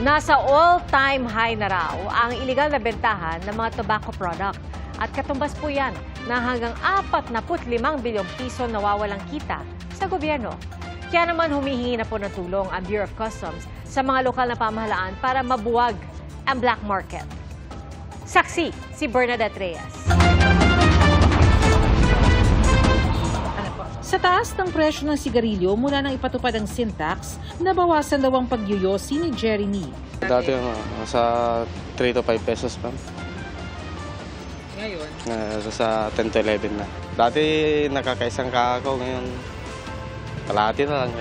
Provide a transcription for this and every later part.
Nasa all-time high na raw ang iligal na bentahan ng mga tobacco product. At katumbas po yan na hanggang 45 bilyong piso nawawalang kita sa gobyerno. Kaya naman humihingi na po ng tulong ang Bureau of Customs sa mga lokal na pamahalaan para mabuwag ang black market. Saksi si Bernadette Reyes. Sa taas ng presyo ng sigarilyo mula nang ipatupad ang sin tax, nabawasan daw ang pagyoyosi ni Jerry Nee. Dati sa 3 to 5 pesos pa. Ngayon? Sa 10 to 11 na. Dati nakakaisang kakao, ngayon kalahati na lang.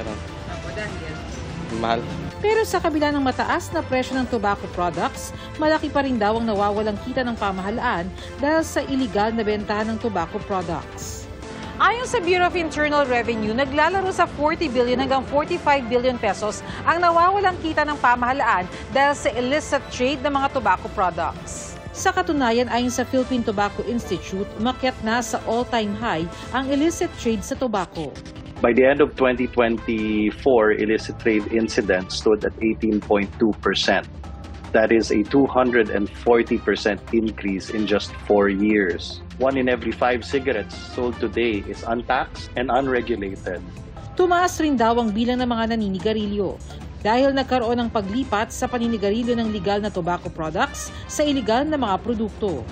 Mahal. Pero sa kabila ng mataas na presyo ng tobacco products, malaki pa rin daw ang nawawalang kita ng pamahalaan dahil sa iligal na bentahan ng tobacco products. Ayon sa Bureau of Internal Revenue, naglalaro sa 40 billion hanggang 45 billion pesos ang nawawalang kita ng pamahalaan dahil sa illicit trade ng mga tobacco products. Sa katunayan, ayon sa Philippine Tobacco Institute, umakyat na sa all-time high ang illicit trade sa tobacco. By the end of 2024, illicit trade incidents stood at 18.2%. That is a 240% increase in just 4 years. 1 in every 5 cigarettes sold today is untaxed and unregulated. Tumaas rin daw ang bilang ng mga naninigarilyo dahil nagkaroon ng paglipat sa paninigarilyo ng legal na tobacco products sa iligal na mga produkto.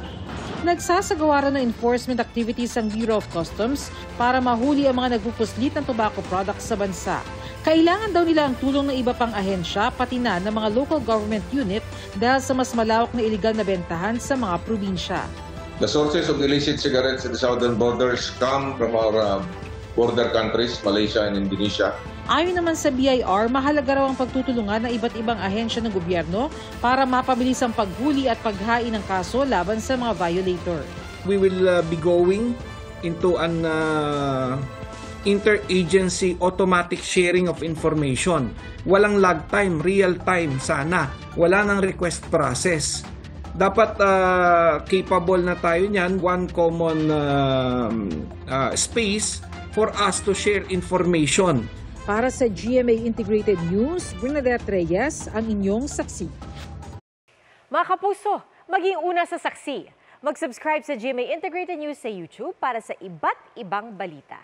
Nagsasagawa rin ng enforcement activities ang Bureau of Customs para mahuli ang mga nagpupuslit ng tobacco products sa bansa. Kailangan daw nila ang tulong ng iba pang ahensya pati na ng mga local government unit dahil sa mas malawak na iligal na bentahan sa mga probinsya. The sources of illicit cigarettes in the southern borders come from our border countries, Malaysia and Indonesia. Ayon naman sa BIR, mahalaga raw ang pagtutulungan ng iba't ibang ahensya ng gobyerno para mapabilis ang paghuli at paghain ng kaso laban sa mga violator. We will be going into an interagency automatic sharing of information. Walang lag time, real time sana. Wala nang request process. Dapat capable na tayo niyan, one common space for us to share information. Para sa GMA Integrated News, Bernadette Reyes, ang inyong saksi. Mga kapuso, maging una sa saksi. Mag-subscribe sa GMA Integrated News sa YouTube para sa iba't ibang balita.